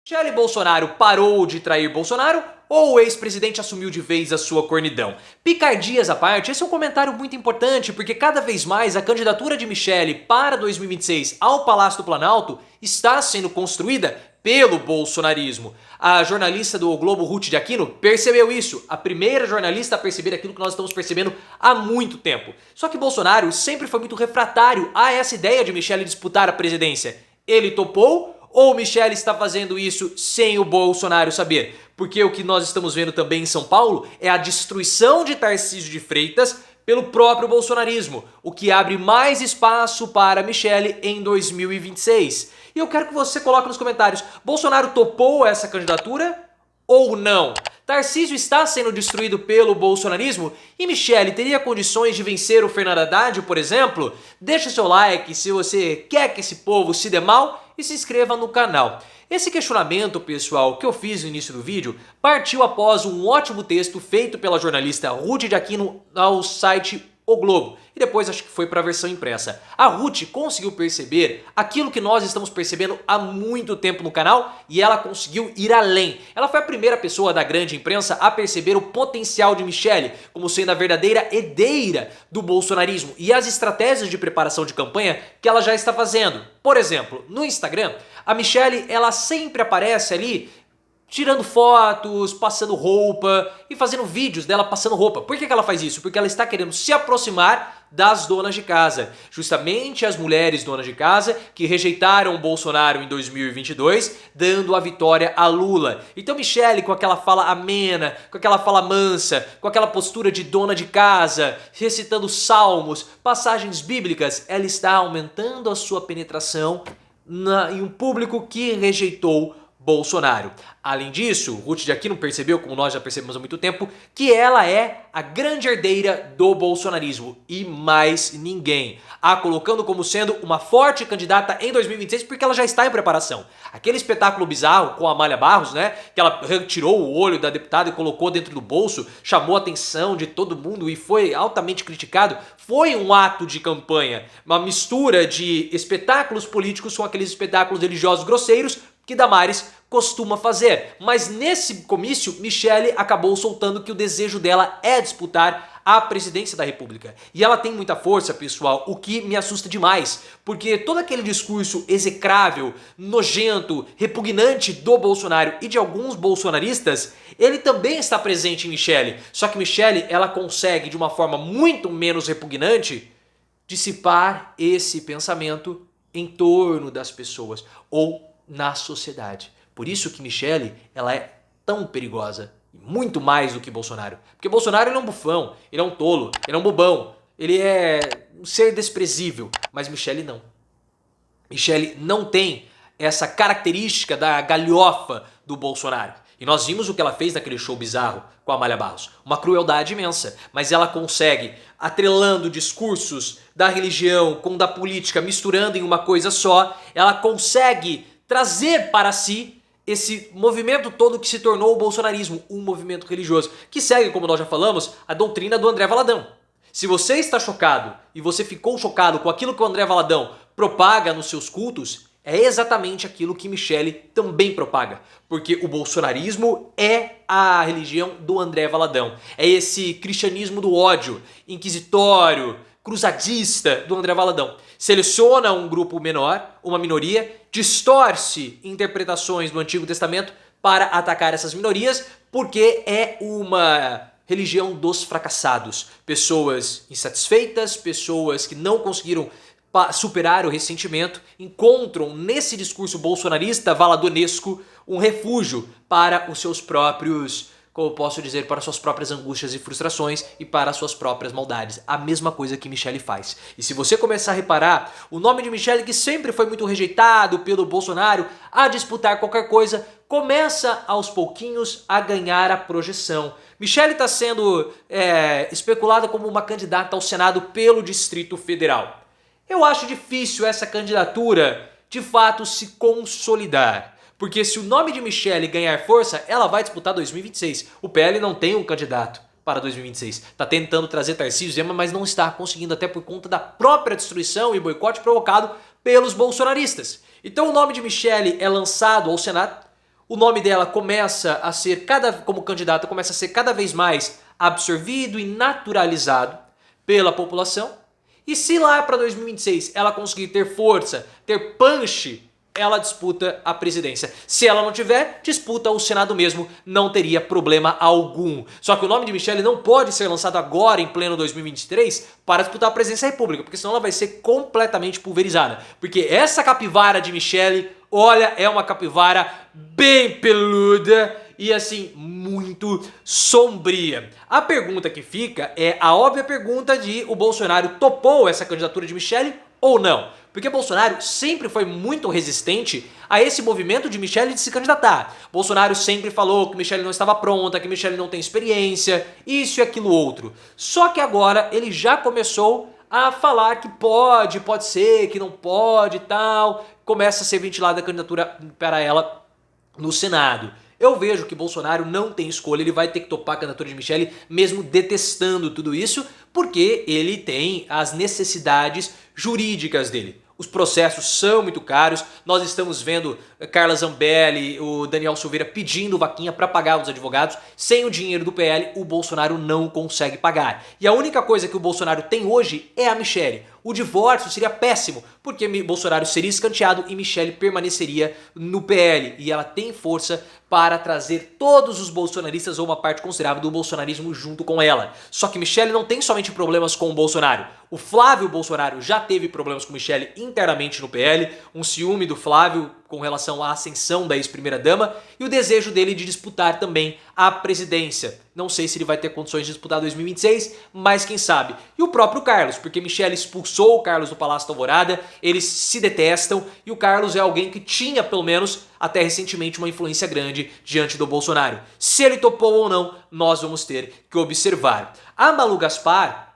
Michele Bolsonaro parou de trair Bolsonaro ou o ex-presidente assumiu de vez a sua cornidão? Picardias à parte, esse é um comentário muito importante porque cada vez mais a candidatura de Michele para 2026 ao Palácio do Planalto está sendo construída pelo bolsonarismo. A jornalista do O Globo, Ruth de Aquino, percebeu isso. A primeira jornalista a perceber aquilo que nós estamos percebendo há muito tempo. Só que Bolsonaro sempre foi muito refratário a essa ideia de Michele disputar a presidência. Ele topou? Ou Michele está fazendo isso sem o Bolsonaro saber? Porque o que nós estamos vendo também em São Paulo é a destruição de Tarcísio de Freitas pelo próprio bolsonarismo, o que abre mais espaço para Michele em 2026. E eu quero que você coloque nos comentários, Bolsonaro topou essa candidatura ou não? Tarcísio está sendo destruído pelo bolsonarismo e Michele teria condições de vencer o Fernando Haddad, por exemplo? Deixa seu like se você quer que esse povo se dê mal e se inscreva no canal. Esse questionamento, pessoal, que eu fiz no início do vídeo, partiu após um ótimo texto feito pela jornalista Ruth de Aquino ao site O Globo. E depois acho que foi para a versão impressa. A Ruth conseguiu perceber aquilo que nós estamos percebendo há muito tempo no canal e ela conseguiu ir além. Ela foi a primeira pessoa da grande imprensa a perceber o potencial de Michele como sendo a verdadeira herdeira do bolsonarismo e as estratégias de preparação de campanha que ela já está fazendo. Por exemplo, no Instagram, a Michele ela sempre aparece ali tirando fotos, passando roupa e fazendo vídeos dela passando roupa. Por que ela faz isso? Porque ela está querendo se aproximar das donas de casa. Justamente as mulheres donas de casa que rejeitaram o Bolsonaro em 2022, dando a vitória a Lula. Então Michele, com aquela fala amena, com aquela fala mansa, com aquela postura de dona de casa, recitando salmos, passagens bíblicas, ela está aumentando a sua penetração em um público que rejeitou Bolsonaro. Além disso, Ruth de Aquino percebeu, como nós já percebemos há muito tempo, que ela é a grande herdeira do bolsonarismo e mais ninguém. A colocando como sendo uma forte candidata em 2026 porque ela já está em preparação. Aquele espetáculo bizarro com a Amália Barros, né, que ela retirou o olho da deputada e colocou dentro do bolso, chamou a atenção de todo mundo e foi altamente criticado, foi um ato de campanha, uma mistura de espetáculos políticos com aqueles espetáculos religiosos grosseiros que Damares costuma fazer. Mas nesse comício, Michele acabou soltando que o desejo dela é disputar a presidência da República. E ela tem muita força, pessoal, o que me assusta demais, porque todo aquele discurso execrável, nojento, repugnante do Bolsonaro e de alguns bolsonaristas, ele também está presente em Michele. Só que Michele, ela consegue, de uma forma muito menos repugnante, dissipar esse pensamento em torno das pessoas, ou na sociedade. Por isso que Michele, ela é tão perigosa, muito mais do que Bolsonaro. Porque Bolsonaro ele é um bufão, ele é um tolo, ele é um bobão, ele é um ser desprezível, mas Michele não. Michele não tem essa característica da galhofa do Bolsonaro. E nós vimos o que ela fez naquele show bizarro com a Amália Barros. Uma crueldade imensa. Mas ela consegue, atrelando discursos da religião com da política, misturando em uma coisa só, ela consegue trazer para si esse movimento todo que se tornou o bolsonarismo, um movimento religioso, que segue, como nós já falamos, a doutrina do André Valadão. Se você está chocado e você ficou chocado com aquilo que o André Valadão propaga nos seus cultos, é exatamente aquilo que Michele também propaga. Porque o bolsonarismo é a religião do André Valadão. É esse cristianismo do ódio, inquisitório, cruzadista do André Valadão. Seleciona um grupo menor, uma minoria, distorce interpretações do Antigo Testamento para atacar essas minorias, porque é uma religião dos fracassados. Pessoas insatisfeitas, pessoas que não conseguiram superar o ressentimento, encontram nesse discurso bolsonarista valadonesco um refúgio para os seus próprios, como eu posso dizer, para suas próprias angústias e frustrações e para suas próprias maldades. A mesma coisa que Michele faz. E se você começar a reparar, o nome de Michele, que sempre foi muito rejeitado pelo Bolsonaro, a disputar qualquer coisa, começa aos pouquinhos a ganhar a projeção. Michele está sendo especulada como uma candidata ao Senado pelo Distrito Federal. Eu acho difícil essa candidatura de fato se consolidar. Porque se o nome de Michele ganhar força, ela vai disputar 2026. O PL não tem um candidato para 2026. Está tentando trazer Tarcísio Zema, mas não está conseguindo, até por conta da própria destruição e boicote provocado pelos bolsonaristas. Então o nome de Michele é lançado ao Senado. o nome dela começa a ser, como candidata, começa a ser cada vez mais absorvido e naturalizado pela população. E se lá para 2026 ela conseguir ter força, ter punch, ela disputa a presidência. Se ela não tiver, disputa o Senado mesmo, não teria problema algum. Só que o nome de Michelle não pode ser lançado agora, em pleno 2023, para disputar a presidência da República, porque senão ela vai ser completamente pulverizada. Porque essa capivara de Michelle, olha, é uma capivara bem peluda e assim, muito sombria. A pergunta que fica é a óbvia pergunta de o Bolsonaro topou essa candidatura de Michelle ou não? Porque Bolsonaro sempre foi muito resistente a esse movimento de Michelle de se candidatar. Bolsonaro sempre falou que Michelle não estava pronta, que Michelle não tem experiência, isso e aquilo outro. Só que agora ele já começou a falar que pode ser, que não pode e tal. Começa a ser ventilada a candidatura para ela no Senado. Eu vejo que Bolsonaro não tem escolha, ele vai ter que topar a candidatura de Michelle, mesmo detestando tudo isso, porque ele tem as necessidades jurídicas dele. Os processos são muito caros, nós estamos vendo Carla Zambelli, o Daniel Silveira pedindo vaquinha para pagar os advogados. Sem o dinheiro do PL, o Bolsonaro não consegue pagar. E a única coisa que o Bolsonaro tem hoje é a Michelle. O divórcio seria péssimo, porque Bolsonaro seria escanteado e Michelle permaneceria no PL. E ela tem força para trazer todos os bolsonaristas ou uma parte considerável do bolsonarismo junto com ela. Só que Michelle não tem somente problemas com o Bolsonaro. O Flávio Bolsonaro já teve problemas com Michelle internamente no PL, um ciúme do Flávio com relação à ascensão da ex-primeira-dama e o desejo dele de disputar também a presidência. Não sei se ele vai ter condições de disputar 2026, mas quem sabe. E o próprio Carlos, porque Michelle expulsou o Carlos do Palácio da Alvorada, eles se detestam e o Carlos é alguém que tinha, pelo menos, até recentemente uma influência grande diante do Bolsonaro. Se ele topou ou não, nós vamos ter que observar. A Malu Gaspar,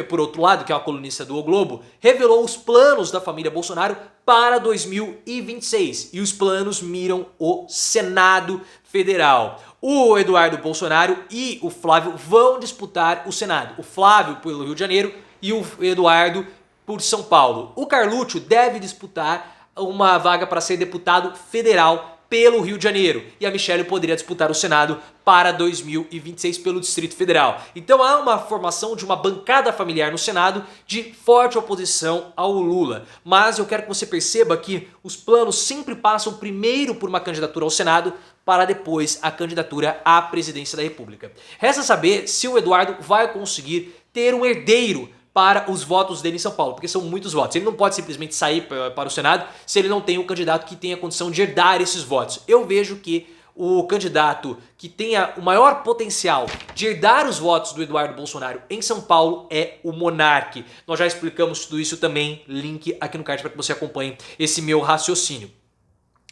por outro lado, que é uma colunista do O Globo, revelou os planos da família Bolsonaro para 2026. E os planos miram o Senado Federal. O Eduardo Bolsonaro e o Flávio vão disputar o Senado. O Flávio pelo Rio de Janeiro e o Eduardo por São Paulo. O Carluccio deve disputar uma vaga para ser deputado federal pelo Rio de Janeiro. E a Michelle poderia disputar o Senado para 2026 pelo Distrito Federal. Então há uma formação de uma bancada familiar no Senado de forte oposição ao Lula. Mas eu quero que você perceba que os planos sempre passam primeiro por uma candidatura ao Senado para depois a candidatura à presidência da República. Resta saber se o Eduardo vai conseguir ter um herdeiro para os votos dele em São Paulo, porque são muitos votos. Ele não pode simplesmente sair para o Senado se ele não tem um candidato que tenha condição de herdar esses votos. Eu vejo que o candidato que tenha o maior potencial de herdar os votos do Eduardo Bolsonaro em São Paulo é o Monark. Nós já explicamos tudo isso também, link aqui no card para que você acompanhe esse meu raciocínio.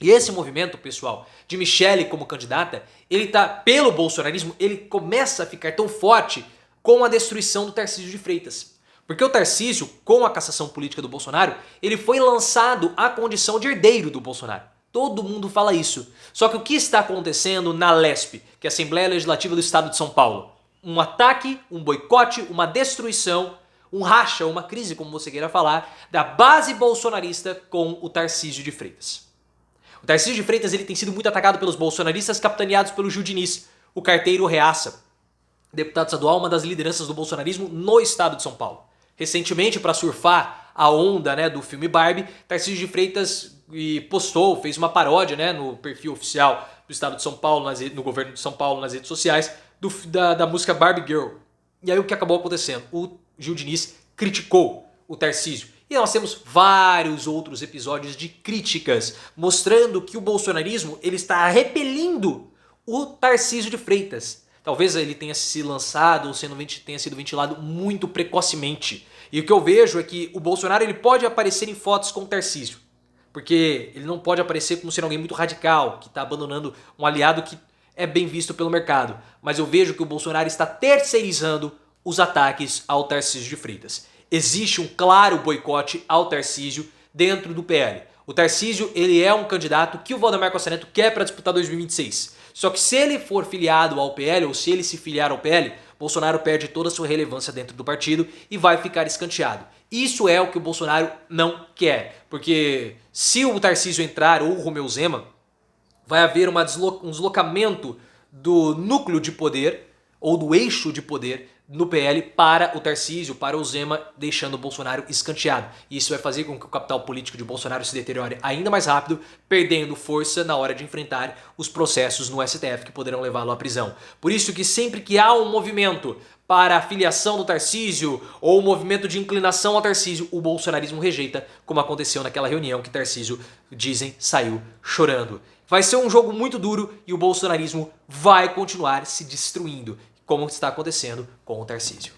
E esse movimento, pessoal, de Michelle como candidata, ele tá, pelo bolsonarismo, ele começa a ficar tão forte com a destruição do Tarcísio de Freitas. Porque o Tarcísio, com a cassação política do Bolsonaro, ele foi lançado à condição de herdeiro do Bolsonaro. Todo mundo fala isso. Só que o que está acontecendo na LESP, que é a Assembleia Legislativa do Estado de São Paulo? Um ataque, um boicote, uma destruição, um racha, uma crise, como você queira falar, da base bolsonarista com o Tarcísio de Freitas. O Tarcísio de Freitas ele tem sido muito atacado pelos bolsonaristas capitaneados pelo Gil Diniz, o carteiro reaça, deputado estadual, uma das lideranças do bolsonarismo no Estado de São Paulo. Recentemente, para surfar a onda, né, do filme Barbie, Tarcísio de Freitas fez uma paródia, né, no perfil oficial do Estado de São Paulo, no governo de São Paulo, nas redes sociais, da música Barbie Girl. E aí o que acabou acontecendo? O Gil Diniz criticou o Tarcísio. E nós temos vários outros episódios de críticas, mostrando que o bolsonarismo ele está repelindo o Tarcísio de Freitas. Talvez ele tenha se lançado ou tenha sido ventilado muito precocemente. E o que eu vejo é que o Bolsonaro ele pode aparecer em fotos com o Tarcísio. Porque ele não pode aparecer como sendo alguém muito radical, que está abandonando um aliado que é bem visto pelo mercado. Mas eu vejo que o Bolsonaro está terceirizando os ataques ao Tarcísio de Freitas. Existe um claro boicote ao Tarcísio dentro do PL. O Tarcísio ele é um candidato que o Valdemar Costa Neto quer para disputar 2026. Só que se ele for filiado ao PL, ou se ele se filiar ao PL, Bolsonaro perde toda a sua relevância dentro do partido e vai ficar escanteado. Isso é o que o Bolsonaro não quer, porque se o Tarcísio entrar ou o Romeu Zema, vai haver um deslocamento do núcleo de poder ou do eixo de poder no PL para o Tarcísio, para o Zema, deixando o Bolsonaro escanteado. E isso vai fazer com que o capital político de Bolsonaro se deteriore ainda mais rápido, perdendo força na hora de enfrentar os processos no STF que poderão levá-lo à prisão. Por isso que sempre que há um movimento para a filiação do Tarcísio ou um movimento de inclinação ao Tarcísio, o bolsonarismo rejeita, como aconteceu naquela reunião que Tarcísio, dizem, saiu chorando. Vai ser um jogo muito duro e o bolsonarismo vai continuar se destruindo, como está acontecendo com o Tarcísio.